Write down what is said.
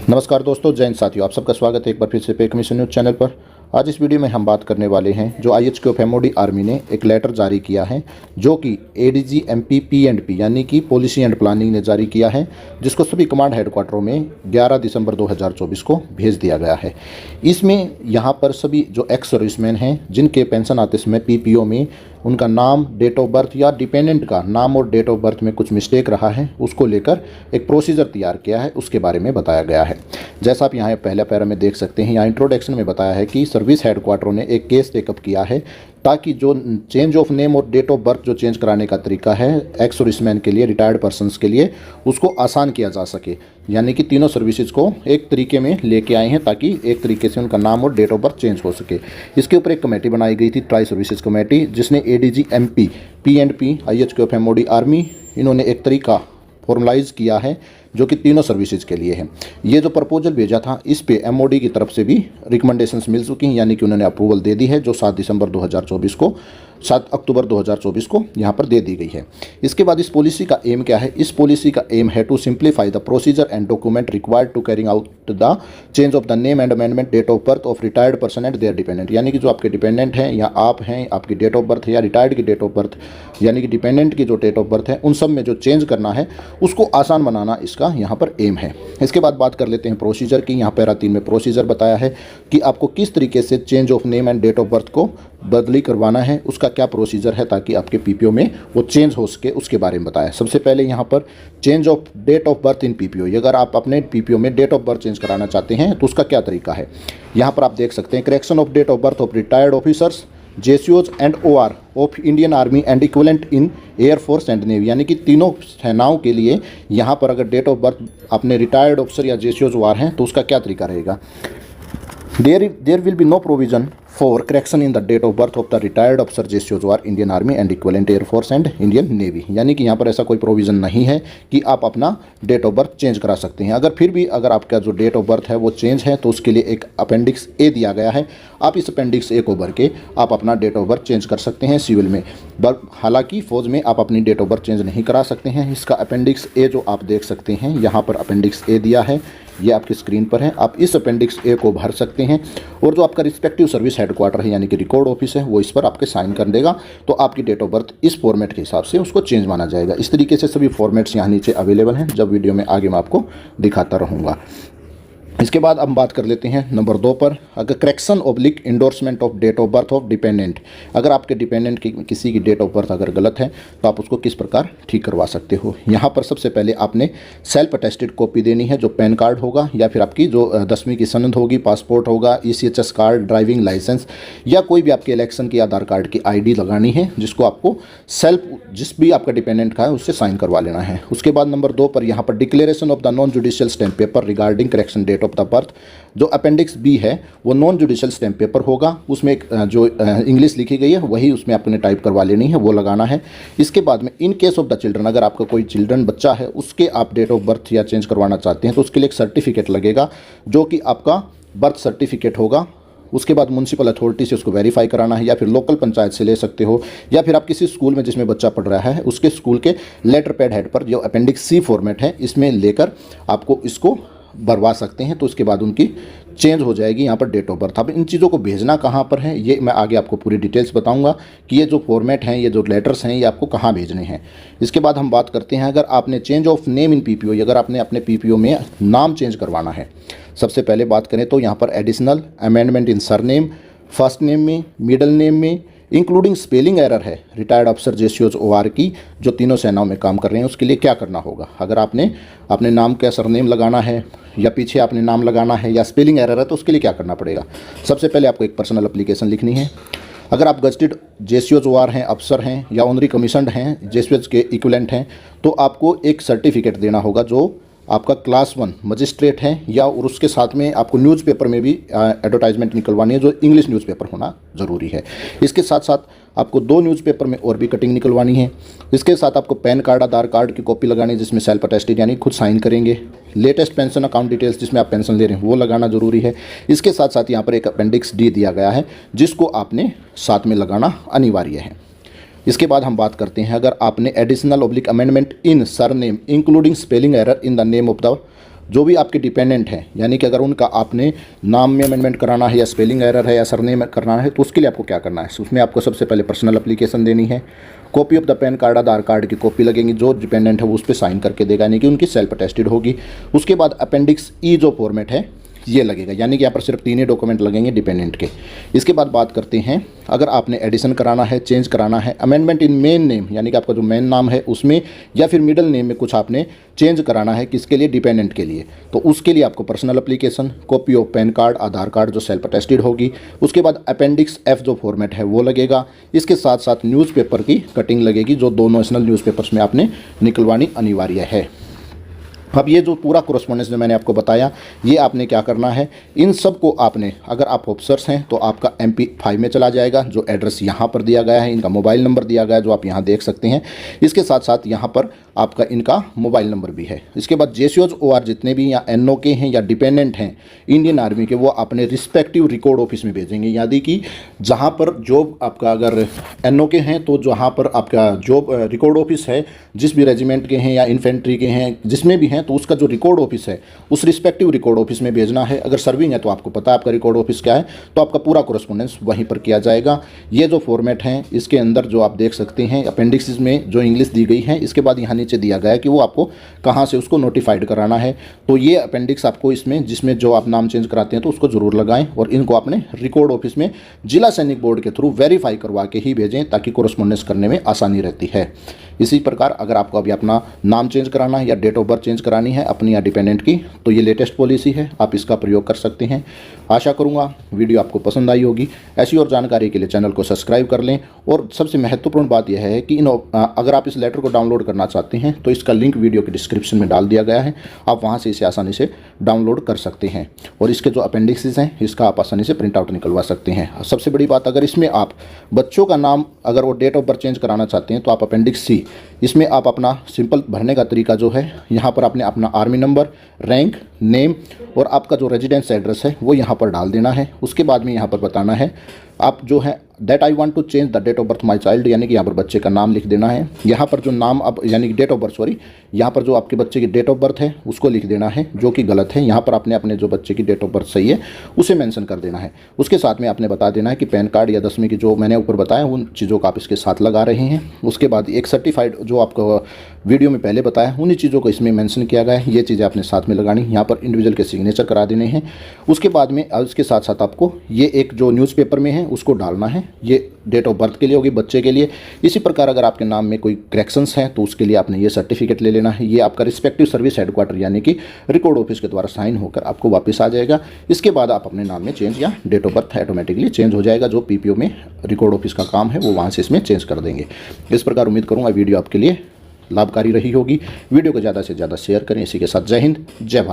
नमस्कार दोस्तों, जय हिंद साथियों। आप सबका स्वागत है एक बार फिर से पे कमीशन न्यूज़ चैनल पर। आज इस वीडियो में हम बात करने वाले हैं जो IHK ऑफ MOD आर्मी ने एक लेटर जारी किया है जो कि ADG MP P&P यानी कि पॉलिसी एंड प्लानिंग ने जारी किया है, जिसको सभी कमांड हेडक्वार्टरों में 11 दिसंबर 2024 को भेज दिया गया है। इसमें यहाँ पर सभी जो एक्स सर्विसमैन हैं जिनके पेंशन आते समय PPO में उनका नाम, डेट ऑफ बर्थ या डिपेंडेंट का नाम और डेट ऑफ बर्थ में कुछ मिस्टेक रहा है, उसको लेकर एक प्रोसीजर तैयार किया है, उसके बारे में बताया गया है। जैसा आप यहाँ पहले पैरा में देख सकते हैं, यहाँ इंट्रोडक्शन में बताया है कि सर्विस हेडक्वार्टरों ने एक केस टेकअप किया है ताकि जो चेंज ऑफ नेम और डेट ऑफ बर्थ जो चेंज कराने का तरीका है एक्स सर्विसमैन के लिए, रिटायर्ड पर्सन्स के लिए, उसको आसान किया जा सके। यानी कि तीनों सर्विसेज को एक तरीके में लेके आए हैं ताकि एक तरीके से उनका नाम और डेट ऑफ बर्थ चेंज हो सके। इसके ऊपर एक कमेटी बनाई गई थी, ट्राई सर्विसेज कमेटी, जिसने ADG MP P&P IHK of MOD army, इन्होंने एक तरीका फॉर्मलाइज किया है जो कि तीनों सर्विसेज के लिए है। ये जो प्रपोजल भेजा था इस पे MOD की तरफ से भी रिकमेंडेशंस मिल चुकी हैं, यानी कि उन्होंने अप्रूवल दे दी है, जो 7 अक्टूबर 2024 को यहाँ पर दे दी गई है। इसके बाद इस पॉलिसी का एम क्या है? इस पॉलिसी का एम है to simplify the procedure and document required to carrying out the change of the name and amendment date of birth of retired person and their dependent. यानी कि जो आपके डिपेंडेंट हैं या आप हैं, आपकी डेट ऑफ बर्थ है या रिटायर्ड की डेट ऑफ बर्थ, यानी कि डिपेंडेंट की जो डेट ऑफ बर्थ है, उन सब में जो चेंज करना है उसको आसान बनाना इसका यहाँ पर एम है। इसके बाद बात कर लेते हैं प्रोसीजर की। यहाँ पैरा 3 में प्रोसीजर बताया है कि आपको किस तरीके से change of name and date of birth को बदली करवाना है, उसका क्या प्रोसीजर है ताकि आपके PPO में वो चेंज हो सके, उसके बारे में बताया। सबसे पहले यहाँ पर change of date of birth in PPO। अगर आप अपने PPO में डेट ऑफ बर्थ चेंज कराना चाहते हैं तो उसका क्या तरीका है, यहाँ पर आप देख सकते हैं। Correction of date of birth of retired officers, JCOs and OR of Indian army and equivalent in air force and navy. यानी कि तीनों सेनाओं के लिए यहाँ पर अगर डेट ऑफ बर्थ अपने रिटायर्ड ऑफिसर या JCOs OR हैं तो उसका क्या तरीका रहेगा। There will be no provision for correction in the date of birth of the retired officer, JCOs OR Indian Army and equivalent Air Force and Indian Navy। यानी कि यहाँ पर ऐसा कोई प्रोविज़न नहीं है कि आप अपना डेट ऑफ बर्थ चेंज करा सकते हैं। अगर फिर भी अगर आपका जो डेट ऑफ बर्थ है वो चेंज है तो उसके लिए एक अपेंडिक्स A दिया गया है। आप इस अपेंडिक्स A को भर के आप अपना डेट ऑफ बर्थ चेंज कर सकते हैं सिविल में। हालांकि फौज में आप अपनी डेट ऑफ बर्थ चेंज नहीं करा सकते हैं। इसका अपेंडिक्स A जो आप देख सकते हैं, यहाँ पर अपेंडिक्स A दिया है, ये आपकी स्क्रीन पर है। आप इस अपेंडिक्स A को भर सकते हैं और जो आपका रिस्पेक्टिव सर्विस हेडक्वार्टर है यानी कि रिकॉर्ड ऑफिस है वो इस पर आपके साइन कर देगा, तो आपकी डेट ऑफ बर्थ इस फॉर्मेट के हिसाब से उसको चेंज माना जाएगा। इस तरीके से सभी फॉर्मेट्स यहाँ नीचे अवेलेबल हैं, जब वीडियो में आगे मैं आपको दिखाता रहूँगा। इसके बाद हम बात कर लेते हैं नंबर 2 पर। अगर correction oblique endorsement of date of birth of dependent. अगर आपके डिपेंडेंट की किसी की डेट ऑफ बर्थ अगर गलत है तो आप उसको किस प्रकार ठीक करवा सकते हो। यहाँ पर सबसे पहले आपने सेल्फ अटेस्टेड कॉपी देनी है, जो पैन कार्ड होगा या फिर आपकी जो 10वीं की सनद होगी, पासपोर्ट होगा, ECHS कार्ड, ड्राइविंग लाइसेंस या कोई भी आपके इलेक्शन की आधार कार्ड की ID लगानी है, जिसको आपको सेल्फ जिस भी आपका डिपेंडेंट का है उससे साइन करवा लेना है। उसके बाद नंबर 2 पर यहाँ पर declaration of the non judicial stamp paper regarding correction date of the birth. जो अपेंडिक्स B है वो नॉन जुडिशियल स्टैम्प पेपर होगा, उसमें एक जो इंग्लिश लिखी गई है वही उसमें आपने टाइप करवा लेनी है, वो लगाना है। इसके बाद में in case of the children, अगर आपका कोई चिल्ड्रन बच्चा है उसके आप डेट ऑफ बर्थ या चेंज करवाना चाहते हैं तो उसके लिए एक सर्टिफिकेट लगेगा जो कि आपका बर्थ सर्टिफिकेट होगा। उसके बाद म्यूनसिपल अथॉरिटी से उसको वेरीफाई कराना है या फिर लोकल पंचायत से ले सकते हो, या फिर आप किसी स्कूल में जिसमें बच्चा पढ़ रहा है उसके स्कूल के लेटर पैड हेड पर जो अपेंडिक्स C फॉर्मेट है इसमें लेकर आपको इसको भरवा सकते हैं, तो उसके बाद उनकी चेंज हो जाएगी यहाँ पर डेट ऑफ बर्थ। अब इन चीज़ों को भेजना कहाँ पर है ये मैं आगे आपको पूरी डिटेल्स बताऊंगा कि ये जो फॉर्मेट हैं, ये जो लेटर्स हैं, ये आपको कहाँ भेजने हैं। इसके बाद हम बात करते हैं अगर आपने change of name in PPO, अगर आपने अपने PPO में नाम चेंज करवाना है। सबसे पहले बात करें तो यहाँ पर additional amendment in surname, first name में, मिडल नेम में, इंक्लूडिंग स्पेलिंग एरर है रिटायर्ड अफसर JCOs OR की जो तीनों सेनाओं में काम कर रहे हैं, उसके लिए क्या करना होगा। अगर आपने अपने नाम का सरनेम लगाना है या पीछे आपने नाम लगाना है या स्पेलिंग एरर है तो उसके लिए क्या करना पड़ेगा। सबसे पहले आपको एक पर्सनल एप्लीकेशन लिखनी है। अगर आप गजटेड JCOs OR हैं, अफसर हैं या ऑनरी कमीशनड हैं, JCOs के इक्विवेलेंट हैं, तो आपको एक सर्टिफिकेट देना होगा जो आपका क्लास 1 मजिस्ट्रेट है, या और उसके साथ में आपको न्यूज़पेपर में भी एडवर्टाइजमेंट निकलवानी है जो इंग्लिश न्यूज़पेपर होना ज़रूरी है। इसके साथ साथ आपको 2 न्यूज़पेपर में और भी कटिंग निकलवानी है। इसके साथ आपको पैन कार्ड, आधार कार्ड की कॉपी लगानी है जिसमें सेल्फ अटेस्टेड यानी खुद साइन करेंगे। लेटेस्ट पेंशन अकाउंट डिटेल्स जिसमें आप पेंशन ले रहे हैं वो लगाना ज़रूरी है। इसके साथ साथ यहाँ पर एक अपेंडिक्स D दिया गया है जिसको आपने साथ में लगाना अनिवार्य है। इसके बाद हम बात करते हैं अगर आपने additional oblique amendment in surname including spelling error in the name of the जो भी आपके डिपेंडेंट हैं, यानी कि अगर उनका आपने नाम में अमेंडमेंट कराना है या स्पेलिंग एरर है या सरनेम करना है, तो उसके लिए आपको क्या करना है, उसमें आपको सबसे पहले पर्सनल एप्लीकेशन देनी है, copy of the pan card, Aadhaar card की कॉपी लगेंगी, जो डिपेंडेंट है वो उस पर साइन करके देगा, यानी कि उनकी सेल्फ अटेस्टेड होगी। उसके बाद अपेंडिक्स ई जो फॉर्मेट है ये लगेगा, यानी कि यहाँ पर सिर्फ 3 ही डॉक्यूमेंट लगेंगे डिपेंडेंट के। इसके बाद बात करते हैं, अगर आपने एडिशन कराना है, चेंज कराना है, अमेंडमेंट इन मेन नेम, यानी कि आपका जो मेन नाम है उसमें या फिर मिडिल नेम में कुछ आपने चेंज कराना है, किसके लिए, डिपेंडेंट के लिए, तो उसके लिए आपको personal application, copy of pan card, Aadhaar card जो सेल्फ अटेस्टेड होगी, उसके बाद अपेंडिक्स एफ जो फॉर्मेट है वो लगेगा। इसके साथ साथ न्यूज़पेपर की कटिंग लगेगी, जो 2 नेशनल न्यूज़पेपर्स में आपने निकलवानी अनिवार्य है। अब ये जो पूरा कोरस्पॉन्डेंस जो मैंने आपको बताया, ये आपने क्या करना है, इन सब को आपने, अगर आप ऑफिसर्स हैं तो आपका MP5 में चला जाएगा, जो एड्रेस यहाँ पर दिया गया है, इनका मोबाइल नंबर दिया गया है जो आप यहाँ देख सकते हैं। इसके साथ साथ यहाँ पर आपका इनका मोबाइल नंबर भी है। इसके बाद JCOs OR जितने भी या NO के हैं या डिपेंडेंट हैं इंडियन आर्मी के, वो अपने रिस्पेक्टिव रिकॉर्ड ऑफिस में भेजेंगे, यानी कि जहाँ पर जॉब आपका अगर NO के हैं तो जहाँ पर आपका जॉब रिकॉर्ड ऑफिस है, जिस भी रेजिमेंट के हैं या इन्फेंट्री के हैं, जिसमें भी हैं, तो उसका जो रिकॉर्ड ऑफिस है उस रिस्पेक्टिव रिकॉर्ड ऑफिस में भेजना है। अगर सर्विंग है तो आपको पता है आपका रिकॉर्ड ऑफिस क्या है, तो आपका पूरा कोरस्पॉन्डेंस वहीं पर किया जाएगा। ये जो फॉर्मेट है इसके अंदर जो आप देख सकते हैं अपेंडिक्स में जो इंग्लिश दी गई है, इसके बाद यहाँ नीचे दिया गया है कि वो आपको कहाँ से उसको नोटिफाइड कराना है। तो ये अपेंडिक्स आपको इसमें, जिसमें जो आप नाम चेंज कराते हैं तो उसको ज़रूर लगाएं, और इनको अपने रिकॉर्ड ऑफिस में जिला सैनिक बोर्ड के थ्रू वेरीफाई करवा के ही भेजें, ताकि कोरस्पॉन्डेंस करने में आसानी रहती है। इसी प्रकार अगर आपको अभी अपना नाम चेंज कराना है या डेट ऑफ बर्थ चेंज करानी है अपनी या डिपेंडेंट की, तो ये लेटेस्ट पॉलिसी है, आप इसका प्रयोग कर सकते हैं। आशा करूंगा वीडियो आपको पसंद आई होगी। ऐसी और जानकारी के लिए चैनल को सब्सक्राइब कर लें, और सबसे महत्वपूर्ण बात यह है कि अगर आप इस लेटर को डाउनलोड करना चाहते हैं तो इसका लिंक वीडियो के डिस्क्रिप्शन में डाल दिया गया है, आप वहाँ से इसे आसानी से डाउनलोड कर सकते हैं, और इसके जो अपेंडिक्सेस हैं इसका आप आसानी से प्रिंट आउट निकलवा सकते हैं। सबसे बड़ी बात, अगर इसमें आप बच्चों का नाम, अगर वो डेट ऑफ बर्थ चेंज कराना चाहते हैं तो आप अपेंडिक्स C, इसमें आप अपना सिंपल भरने का तरीका जो है, यहाँ पर आपने अपना आर्मी नंबर, रैंक, नेम और आपका जो रेजिडेंस एड्रेस है वो यहाँ पर डाल देना है। उसके बाद में यहाँ पर बताना है आप जो है that I want to change the date of birth my child, यानी कि यहाँ पर बच्चे का नाम लिख देना है। यहाँ पर जो नाम अब, यानी कि डेट ऑफ बर्थ, सॉरी, यहाँ पर जो आपके बच्चे की डेट ऑफ बर्थ है उसको लिख देना है, जो कि गलत है। यहाँ पर आपने अपने जो बच्चे की डेट ऑफ बर्थ सही है उसे मेंशन कर देना है। उसके साथ में आपने बता देना है कि पैन कार्ड या 10वीं की जो मैंने ऊपर बताया उन चीज़ों का आप इसके साथ लगा रहे हैं। उसके बाद एक सर्टिफाइड जो आपको वीडियो में पहले बताया उन्हीं चीज़ों को इसमें मेंशन किया गया है, ये चीज़ें आपने साथ में लगानी। यहाँ पर इंडिविजुअल के सिग्नेचर करा देने हैं। उसके बाद में उसके साथ साथ आपको ये एक जो न्यूज़पेपर में है उसको डालना है, ये डेट ऑफ बर्थ के लिए होगी बच्चे के लिए। इसी प्रकार अगर आपके नाम में कोई करेक्शंस हैं तो उसके लिए आपने ये सर्टिफिकेट ले लेना है। ये आपका रिस्पेक्टिव सर्विस हेडक्वार्टर यानी कि रिकॉर्ड ऑफिस के द्वारा साइन होकर आपको वापस आ जाएगा। इसके बाद आप अपने नाम में चेंज या date of birth automatically change हो जाएगा, जो PPO में रिकॉर्ड ऑफिस का काम है वो वहाँ से इसमें चेंज कर देंगे। इस प्रकार उम्मीद करूँगा वीडियो आपके लिए लाभकारी रही होगी। वीडियो को ज़्यादा से ज़्यादा शेयर करें। इसी के साथ जय हिंद, जय भारत।